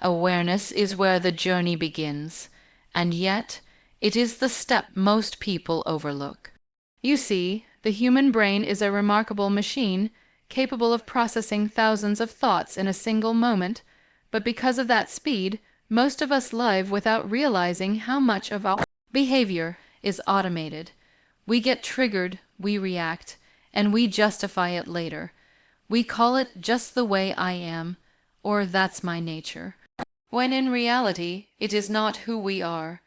Awareness is where the journey begins, and yet it is the step most people overlook. You see, the human brain is a remarkable machine, capable of processing thousands of thoughts in a single moment, but because of that speed, most of us live without realizing how much of our behavior is automated. We get triggered, we react, and we justify it later. We call it just the way I am, or that's my nature. When in reality, it is not who we are.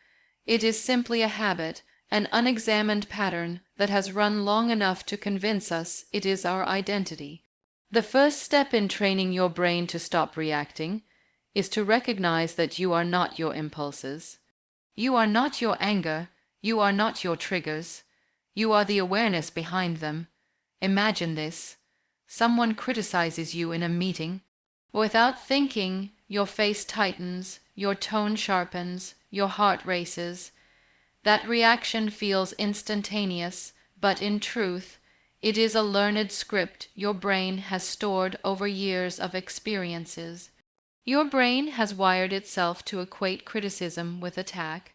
It is simply a habit, an unexamined pattern that has run long enough to convince us it is our identity. The first step in training your brain to stop reacting is to recognize that you are not your impulses. You are not your anger. You are not your triggers. You are the awareness behind them. Imagine this. Someone criticizes you in a meeting. Without thinking, your face tightens, your tone sharpens, your heart races. That reaction feels instantaneous, but in truth, it is a learned script your brain has stored over years of experiences. Your brain has wired itself to equate criticism with attack,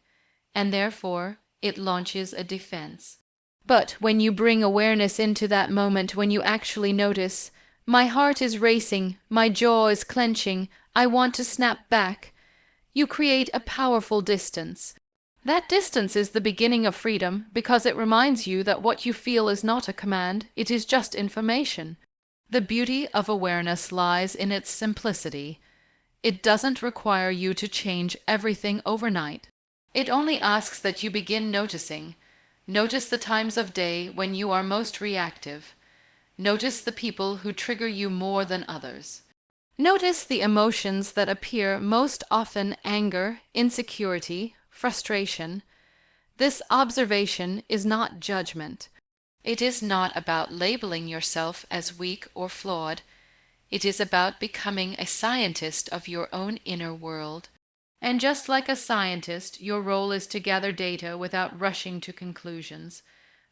and therefore it launches a defense. But when you bring awareness into that moment, when you actually notice, my heart is racing, my jaw is clenching, I want to snap back, you create a powerful distance. That distance is the beginning of freedom because it reminds you that what you feel is not a command, it is just information. The beauty of awareness lies in its simplicity. It doesn't require you to change everything overnight. It only asks that you begin noticing. Notice the times of day when you are most reactive. Notice the people who trigger you more than others. Notice the emotions that appear most often: anger, insecurity, frustration. This observation is not judgment. It is not about labeling yourself as weak or flawed. It is about becoming a scientist of your own inner world. And just like a scientist, your role is to gather data without rushing to conclusions.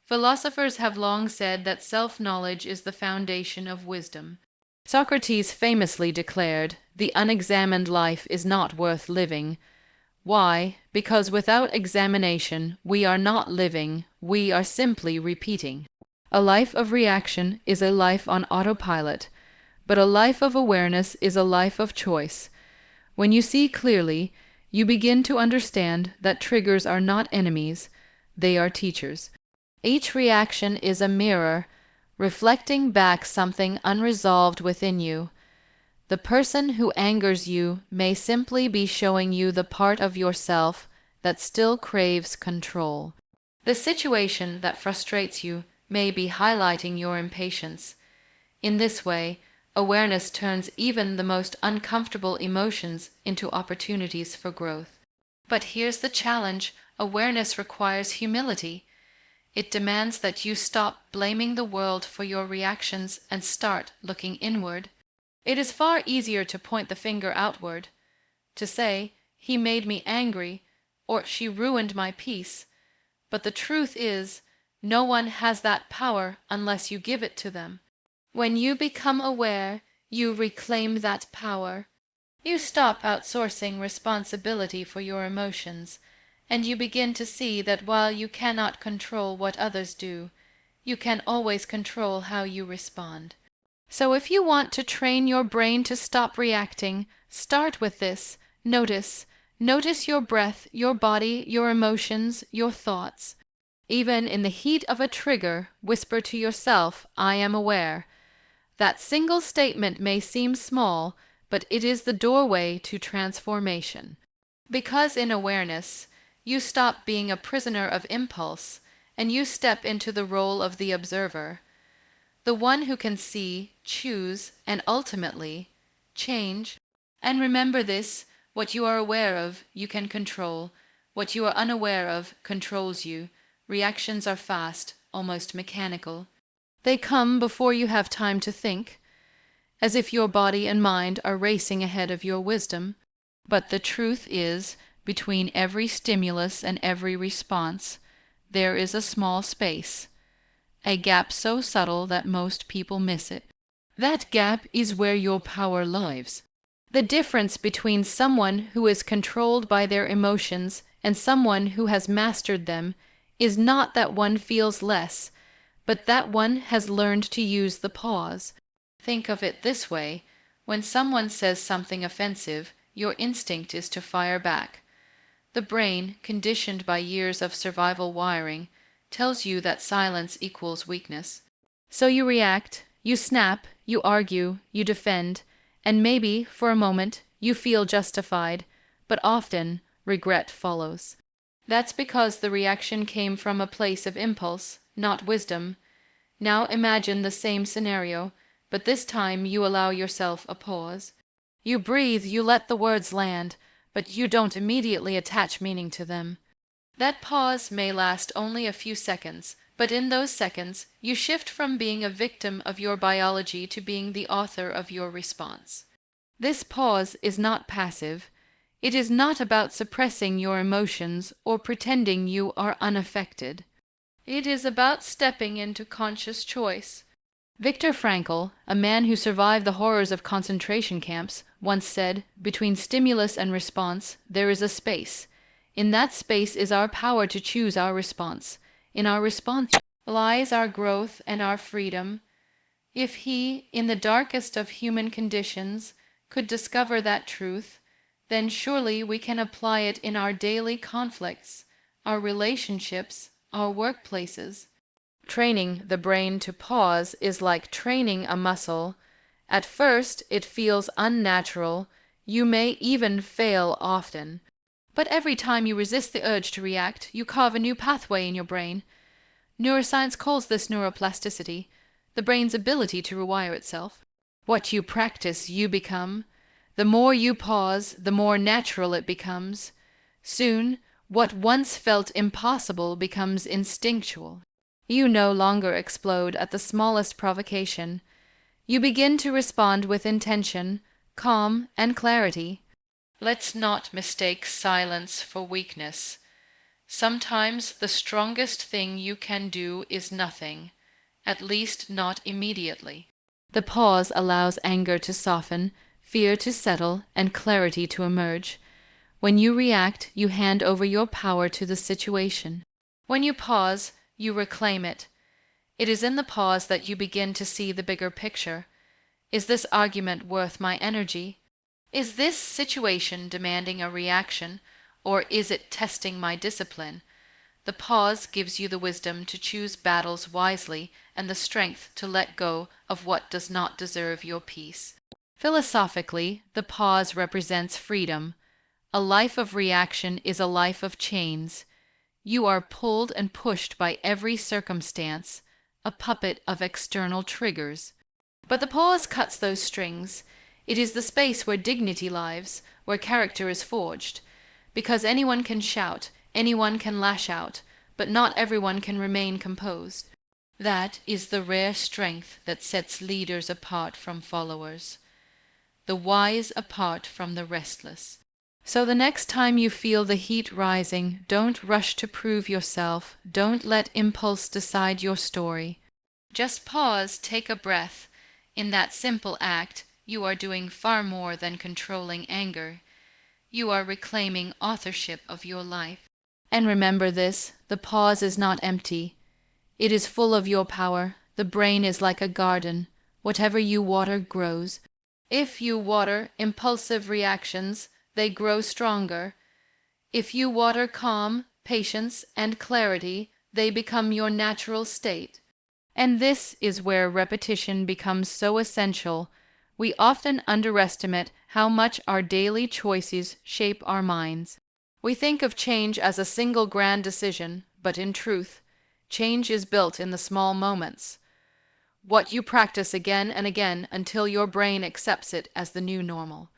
Philosophers have long said that self-knowledge is the foundation of wisdom. Socrates famously declared, "The unexamined life is not worth living." Why? Because without examination, we are not living, we are simply repeating. A life of reaction is a life on autopilot, but a life of awareness is a life of choice. When you see clearly, you begin to understand that triggers are not enemies, they are teachers. Each reaction is a mirror, reflecting back something unresolved within you. The person who angers you may simply be showing you the part of yourself that still craves control. The situation that frustrates you may be highlighting your impatience. In this way, awareness turns even the most uncomfortable emotions into opportunities for growth. But here's the challenge: awareness requires humility. It demands that you stop blaming the world for your reactions and start looking inward. It is far easier to point the finger outward, to say, "He made me angry," or "She ruined my peace." But the truth is, no one has that power unless you give it to them. When you become aware, you reclaim that power. You stop outsourcing responsibility for your emotions, and you begin to see that while you cannot control what others do, you can always control how you respond. So if you want to train your brain to stop reacting, start with this. Notice. Notice your breath, your body, your emotions, your thoughts. Even in the heat of a trigger, whisper to yourself, "I am aware." That single statement may seem small, but it is the doorway to transformation. Because in awareness, you stop being a prisoner of impulse, and you step into the role of the observer. The one who can see, choose, and ultimately change. And remember this: what you are aware of, you can control. What you are unaware of controls you. Reactions are fast, almost mechanical. They come before you have time to think, as if your body and mind are racing ahead of your wisdom. But the truth is, between every stimulus and every response, there is a small space. A gap so subtle that most people miss it. That gap is where your power lives. The difference between someone who is controlled by their emotions and someone who has mastered them is not that one feels less, but that one has learned to use the pause. Think of it this way: when someone says something offensive, your instinct is to fire back. The brain, conditioned by years of survival wiring, tells you that silence equals weakness. So you react, you snap, you argue, you defend, and maybe, for a moment, you feel justified, but often regret follows. That's because the reaction came from a place of impulse, not wisdom. Now imagine the same scenario, but this time you allow yourself a pause. You breathe, you let the words land, but you don't immediately attach meaning to them. That pause may last only a few seconds, but in those seconds, you shift from being a victim of your biology to being the author of your response. This pause is not passive. It is not about suppressing your emotions or pretending you are unaffected. It is about stepping into conscious choice. Viktor Frankl, a man who survived the horrors of concentration camps, once said, "Between stimulus and response, there is a space. In that space is our power to choose our response. In our response lies our growth and our freedom." If he, in the darkest of human conditions, could discover that truth, then surely we can apply it in our daily conflicts, our relationships, our workplaces. Training the brain to pause is like training a muscle. At first, it feels unnatural. You may even fail often. But every time you resist the urge to react, you carve a new pathway in your brain. Neuroscience calls this neuroplasticity, the brain's ability to rewire itself. What you practice, you become. The more you pause, the more natural it becomes. Soon, what once felt impossible becomes instinctual. You no longer explode at the smallest provocation. You begin to respond with intention, calm, and clarity. Let's not mistake silence for weakness. Sometimes the strongest thing you can do is nothing, at least not immediately. The pause allows anger to soften, fear to settle, and clarity to emerge. When you react, you hand over your power to the situation. When you pause, you reclaim it. It is in the pause that you begin to see the bigger picture. Is this argument worth my energy? Is this situation demanding a reaction, or is it testing my discipline? The pause gives you the wisdom to choose battles wisely and the strength to let go of what does not deserve your peace. Philosophically, the pause represents freedom. A life of reaction is a life of chains. You are pulled and pushed by every circumstance, a puppet of external triggers. But the pause cuts those strings. It is the space where dignity lives, where character is forged. Because anyone can shout, anyone can lash out, but not everyone can remain composed. That is the rare strength that sets leaders apart from followers, the wise apart from the restless. So the next time you feel the heat rising, don't rush to prove yourself. Don't let impulse decide your story. Just pause, take a breath. In that simple act, you are doing far more than controlling anger. You are reclaiming authorship of your life. And remember this: the pause is not empty. It is full of your power. The brain is like a garden. Whatever you water grows. If you water impulsive reactions, they grow stronger. If you water calm, patience, and clarity, they become your natural state. And this is where repetition becomes so essential. We often underestimate how much our daily choices shape our minds. We think of change as a single grand decision, but in truth, change is built in the small moments. What you practice again and again until your brain accepts it as the new normal.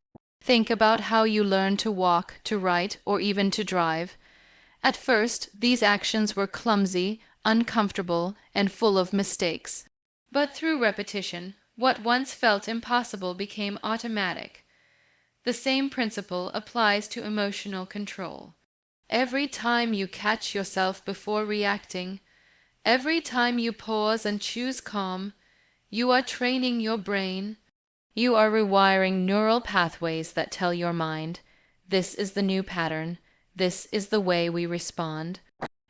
Think about how you learned to walk, to write, or even to drive. At first, these actions were clumsy, uncomfortable, and full of mistakes. But through repetition, what once felt impossible became automatic. The same principle applies to emotional control. Every time you catch yourself before reacting, every time you pause and choose calm, you are training your brain. You are rewiring neural pathways that tell your mind, this is the new pattern, this is the way we respond.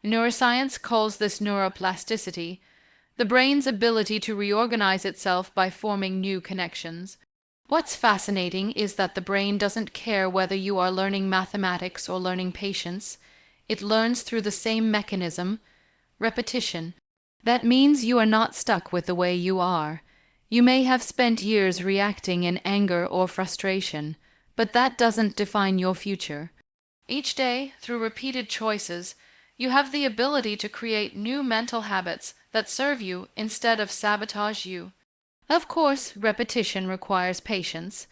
Neuroscience calls this neuroplasticity, the brain's ability to reorganize itself by forming new connections. What's fascinating is that the brain doesn't care whether you are learning mathematics or learning patience. It learns through the same mechanism, repetition. That means you are not stuck with the way you are. You may have spent years reacting in anger or frustration, but that doesn't define your future. Each day, through repeated choices, you have the ability to create new mental habits that serve you instead of sabotage you. Of course, repetition requires patience.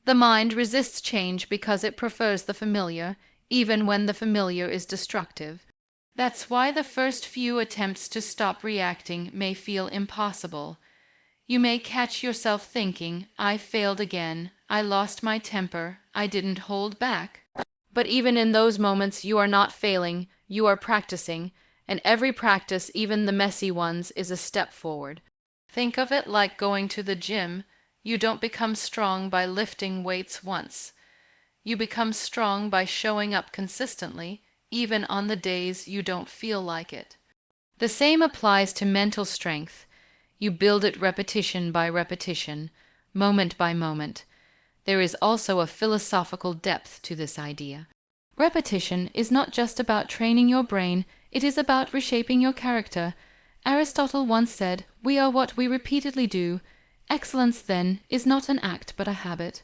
The mind resists change because it prefers the familiar, even when the familiar is destructive. That's why the first few attempts to stop reacting may feel impossible. You may catch yourself thinking, I failed again, I lost my temper, I didn't hold back. But even in those moments, you are not failing, you are practicing, and every practice, even the messy ones, is a step forward. Think of it like going to the gym. You don't become strong by lifting weights once. You become strong by showing up consistently, even on the days you don't feel like it. The same applies to mental strength. You build it repetition by repetition, moment by moment. There is also a philosophical depth to this idea. Repetition is not just about training your brain, it is about reshaping your character. Aristotle once said, "We are what we repeatedly do." Excellence, then, is not an act but a habit.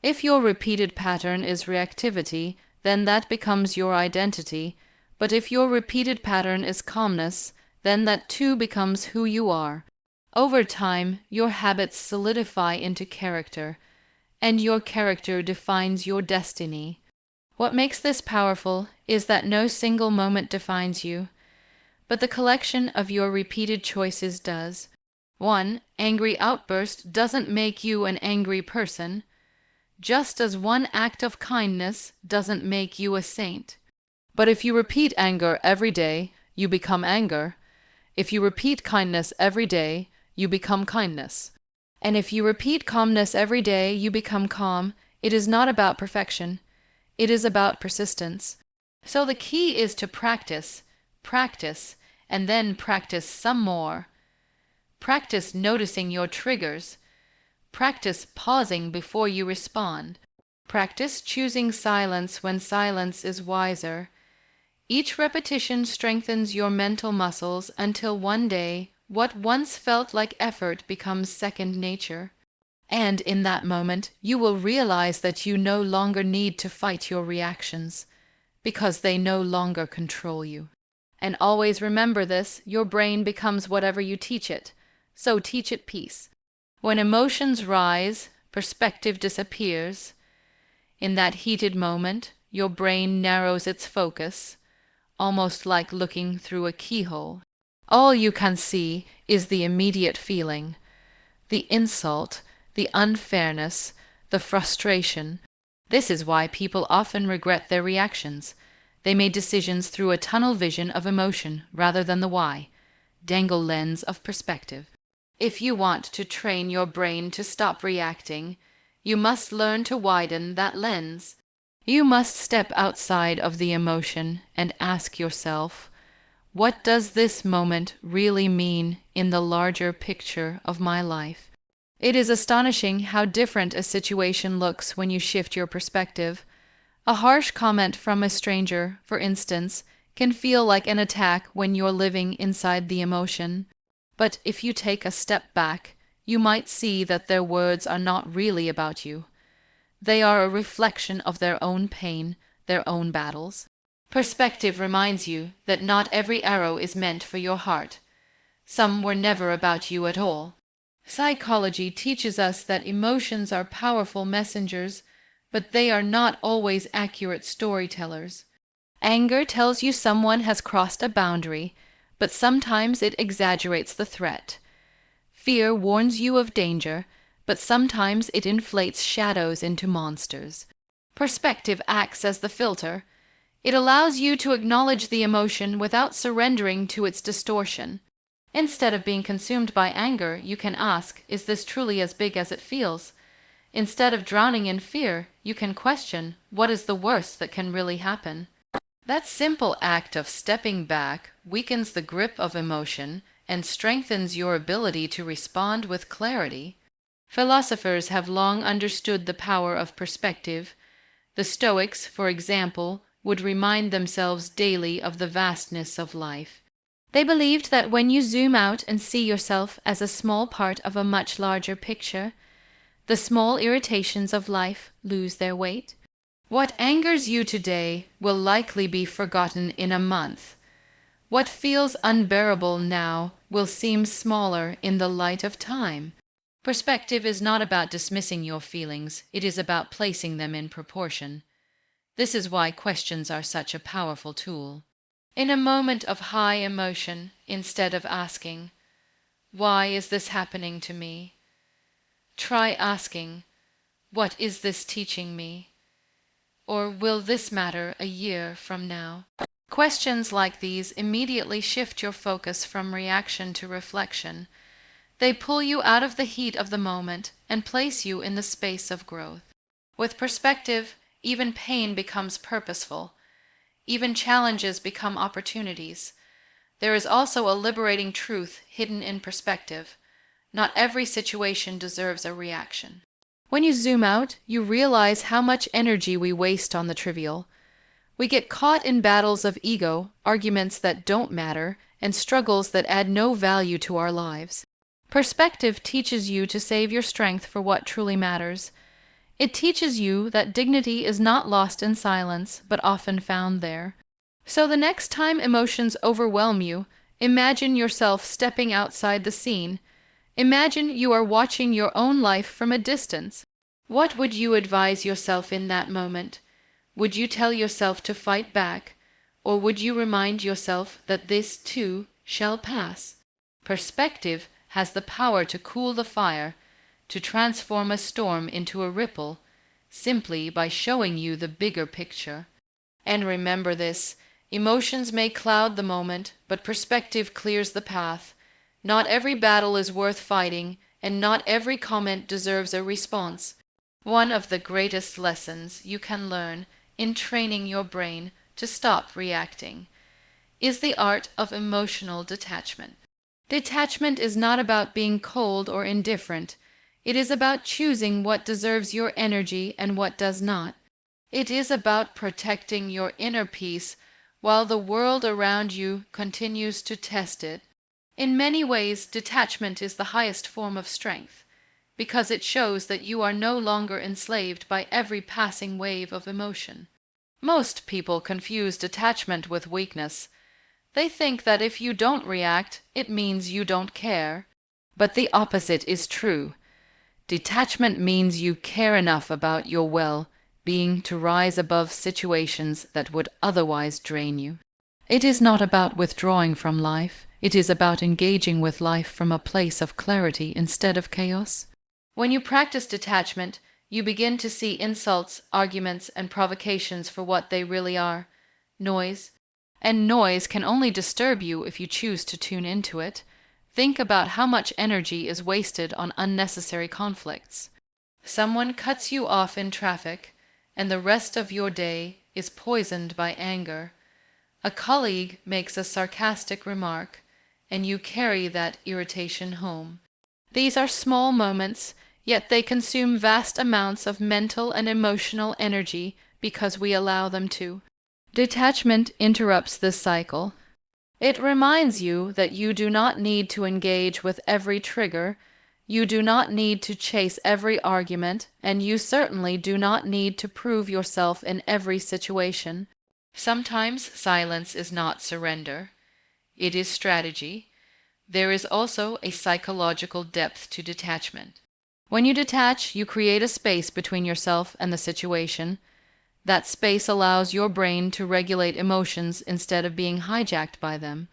If your repeated pattern is reactivity, then that becomes your identity. But if your repeated pattern is calmness, then that too becomes who you are. Over time, your habits solidify into character, and your character defines your destiny. What makes this powerful is that no single moment defines you, but the collection of your repeated choices does. One angry outburst doesn't make you an angry person, just as one act of kindness doesn't make you a saint. But if you repeat anger every day, you become anger. If you repeat kindness every day, you become kindness. And if you repeat calmness every day, you become calm. It is not about perfection. It is about persistence. So the key is to practice, and then practice some more. Practice noticing your triggers. Practice pausing before you respond. Practice choosing silence when silence is wiser. Each repetition strengthens your mental muscles until one day, what once felt like effort becomes second nature. And in that moment, you will realize that you no longer need to fight your reactions, because they no longer control you. And always remember this, your brain becomes whatever you teach it, so teach it peace. When emotions rise, perspective disappears. In that heated moment, your brain narrows its focus, almost like looking through a keyhole. All you can see is the immediate feeling, the insult, the unfairness, the frustration. This is why people often regret their reactions. They made decisions through a tunnel vision of emotion rather than the why, dangle lens of perspective. If you want to train your brain to stop reacting, you must learn to widen that lens. You must step outside of the emotion and ask yourself, what does this moment really mean in the larger picture of my life? It is astonishing how different a situation looks when you shift your perspective. A harsh comment from a stranger, for instance, can feel like an attack when you're living inside the emotion. But if you take a step back, you might see that their words are not really about you. They are a reflection of their own pain, their own battles. Perspective reminds you that not every arrow is meant for your heart. Some were never about you at all. Psychology teaches us that emotions are powerful messengers, but they are not always accurate storytellers. Anger tells you someone has crossed a boundary, but sometimes it exaggerates the threat. Fear warns you of danger, but sometimes it inflates shadows into monsters. Perspective acts as the filter. It allows you to acknowledge the emotion without surrendering to its distortion. Instead of being consumed by anger, you can ask, is this truly as big as it feels? Instead of drowning in fear, you can question what is the worst that can really happen. That simple act of stepping back weakens the grip of emotion and strengthens your ability to respond with clarity. Philosophers have long understood the power of perspective. The Stoics, for example, would remind themselves daily of the vastness of life. They believed that when you zoom out and see yourself as a small part of a much larger picture, the small irritations of life lose their weight. What angers you today will likely be forgotten in a month. What feels unbearable now will seem smaller in the light of time. Perspective is not about dismissing your feelings, it is about placing them in proportion. This is why questions are such a powerful tool. In a moment of high emotion, instead of asking, "Why is this happening to me?" try asking, "What is this teaching me?" Or will this matter a year from now? Questions like these immediately shift your focus from reaction to reflection. They pull you out of the heat of the moment and place you in the space of growth. With perspective, even pain becomes purposeful. Even challenges become opportunities. There is also a liberating truth hidden in perspective. Not every situation deserves a reaction. When you zoom out, you realize how much energy we waste on the trivial. We get caught in battles of ego, arguments that don't matter, and struggles that add no value to our lives. Perspective teaches you to save your strength for what truly matters. It teaches you that dignity is not lost in silence, but often found there. So the next time emotions overwhelm you, imagine yourself stepping outside the scene. Imagine you are watching your own life from a distance. What would you advise yourself in that moment? Would you tell yourself to fight back, or would you remind yourself that this too shall pass? Perspective has the power to cool the fire, to transform a storm into a ripple, simply by showing you the bigger picture. And remember this, emotions may cloud the moment, but perspective clears the path. Not every battle is worth fighting, and not every comment deserves a response. One of the greatest lessons you can learn in training your brain to stop reacting is the art of emotional detachment. Detachment is not about being cold or indifferent. It is about choosing what deserves your energy and what does not. It is about protecting your inner peace while the world around you continues to test it. In many ways, detachment is the highest form of strength, because it shows that you are no longer enslaved by every passing wave of emotion. Most people confuse detachment with weakness. They think that if you don't react, it means you don't care. But the opposite is true. Detachment means you care enough about your well-being to rise above situations that would otherwise drain you. It is not about withdrawing from life. It is about engaging with life from a place of clarity instead of chaos. When you practice detachment, you begin to see insults, arguments, and provocations for what they really are: noise. And noise can only disturb you if you choose to tune into it. Think about how much energy is wasted on unnecessary conflicts. Someone cuts you off in traffic, and the rest of your day is poisoned by anger. A colleague makes a sarcastic remark, and you carry that irritation home. These are small moments, yet they consume vast amounts of mental and emotional energy because we allow them to. Detachment interrupts this cycle. It reminds you that you do not need to engage with every trigger, you do not need to chase every argument, and you certainly do not need to prove yourself in every situation. Sometimes silence is not surrender. It is strategy. There is also a psychological depth to detachment. When you detach, you create a space between yourself and the situation. That space allows your brain to regulate emotions instead of being hijacked by them.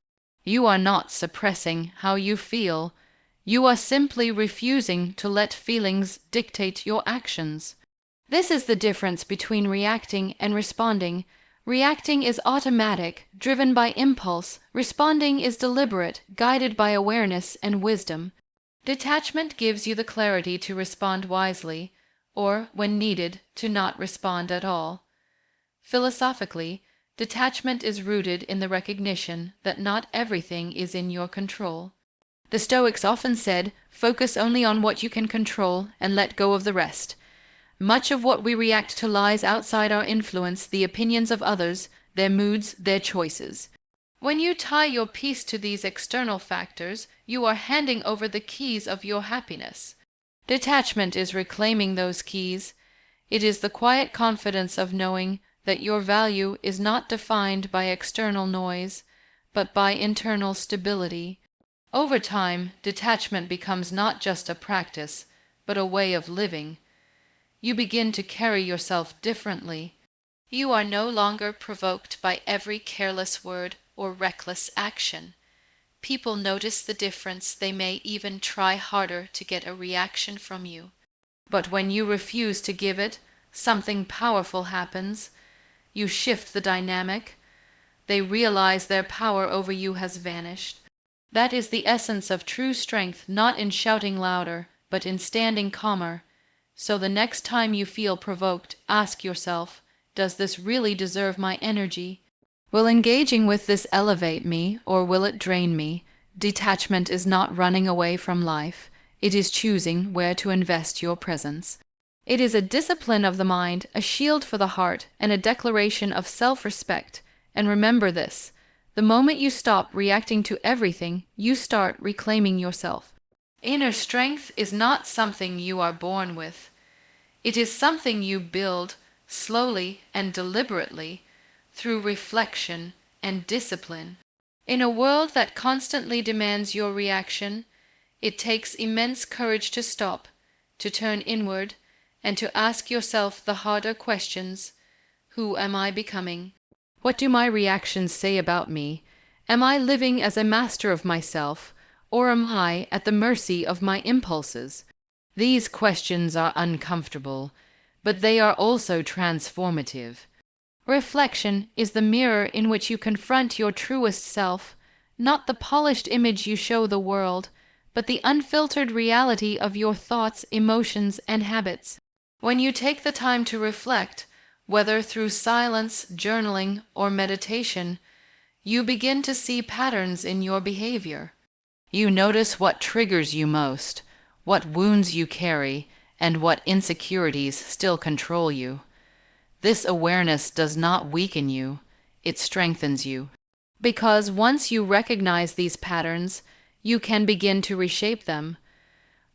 You are not suppressing how you feel. You are simply refusing to let feelings dictate your actions. This is the difference between reacting and responding. Reacting is automatic, driven by impulse. Responding is deliberate, guided by awareness and wisdom. Detachment gives you the clarity to respond wisely, or, when needed, to not respond at all. Philosophically, detachment is rooted in the recognition that not everything is in your control. The Stoics often said, "Focus only on what you can control and let go of the rest." Much of what we react to lies outside our influence, the opinions of others, their moods, their choices. When you tie your peace to these external factors, you are handing over the keys of your happiness. Detachment is reclaiming those keys. It is the quiet confidence of knowing that your value is not defined by external noise, but by internal stability. Over time, detachment becomes not just a practice, but a way of living. You begin to carry yourself differently. You are no longer provoked by every careless word or reckless action. People notice the difference. They may even try harder to get a reaction from you. But when you refuse to give it, something powerful happens. You shift the dynamic. They realize their power over you has vanished. That is the essence of true strength, not in shouting louder, but in standing calmer. So the next time you feel provoked, ask yourself, does this really deserve my energy? Will engaging with this elevate me, or will it drain me? Detachment is not running away from life. It is choosing where to invest your presence. It is a discipline of the mind, a shield for the heart, and a declaration of self-respect. And remember this, the moment you stop reacting to everything, you start reclaiming yourself. Inner strength is not something you are born with. It is something you build slowly and deliberately through reflection and discipline. In a world that constantly demands your reaction, it takes immense courage to stop, to turn inward, and to ask yourself the harder questions. Who am I becoming? What do my reactions say about me? Am I living as a master of myself, or am I at the mercy of my impulses? These questions are uncomfortable, but they are also transformative. Reflection is the mirror in which you confront your truest self, not the polished image you show the world, but the unfiltered reality of your thoughts, emotions, and habits. When you take the time to reflect, whether through silence, journaling, or meditation, you begin to see patterns in your behavior. You notice what triggers you most, what wounds you carry, and what insecurities still control you. This awareness does not weaken you, it strengthens you. Because once you recognize these patterns, you can begin to reshape them.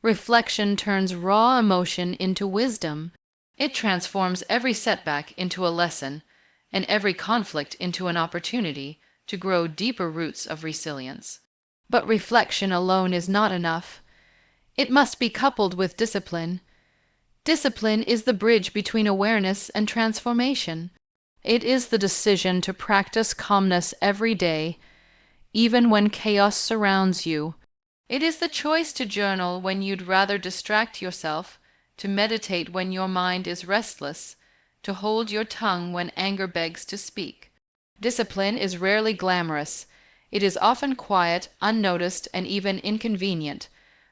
Reflection turns raw emotion into wisdom. It transforms every setback into a lesson, and every conflict into an opportunity to grow deeper roots of resilience. But reflection alone is not enough. It must be coupled with discipline. Discipline is the bridge between awareness and transformation. It is the decision to practice calmness every day, even when chaos surrounds you. It is the choice to journal when you'd rather distract yourself, to meditate when your mind is restless, to hold your tongue when anger begs to speak. Discipline is rarely glamorous. It is often quiet, unnoticed, and even inconvenient,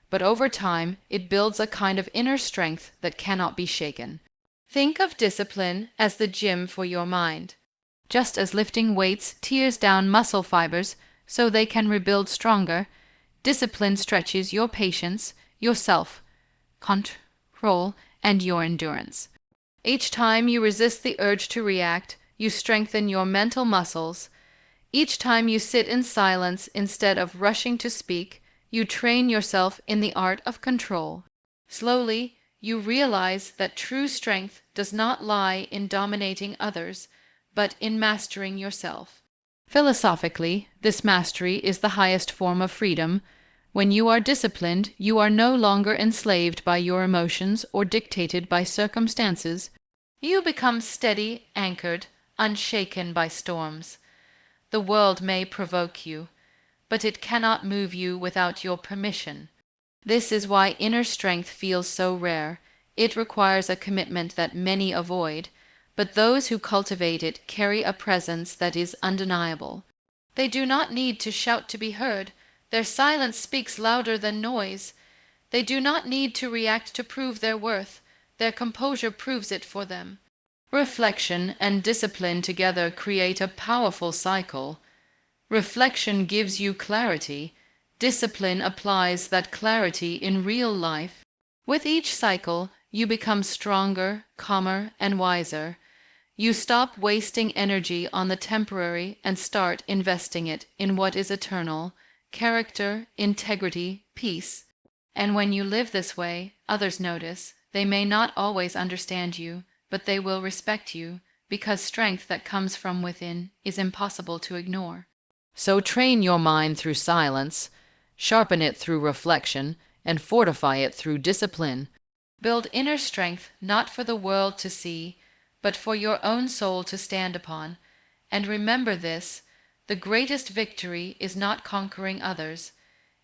but over time it builds a kind of inner strength that cannot be shaken. Think of discipline as the gym for your mind. Just as lifting weights tears down muscle fibers so they can rebuild stronger, discipline stretches your patience, your self-control, and your endurance. Each time you resist the urge to react, you strengthen your mental muscles. Each time you sit in silence instead of rushing to speak, you train yourself in the art of control. Slowly, you realize that true strength does not lie in dominating others, but in mastering yourself. Philosophically, this mastery is the highest form of freedom. When you are disciplined, you are no longer enslaved by your emotions or dictated by circumstances. You become steady, anchored, unshaken by storms. The world may provoke you, but it cannot move you without your permission. This is why inner strength feels so rare. It requires a commitment that many avoid, but those who cultivate it carry a presence that is undeniable. They do not need to shout to be heard. Their silence speaks louder than noise. They do not need to react to prove their worth. Their composure proves it for them. Reflection and discipline together create a powerful cycle. Reflection gives you clarity. Discipline applies that clarity in real life. With each cycle, you become stronger, calmer, and wiser. You stop wasting energy on the temporary and start investing it in what is eternal: character, integrity, peace. And when you live this way, others notice. They may not always understand you, but they will respect you, because strength that comes from within is impossible to ignore. So train your mind through silence, sharpen it through reflection, and fortify it through discipline. Build inner strength not for the world to see, but for your own soul to stand upon. And remember this: the greatest victory is not conquering others,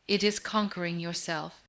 it is conquering yourself.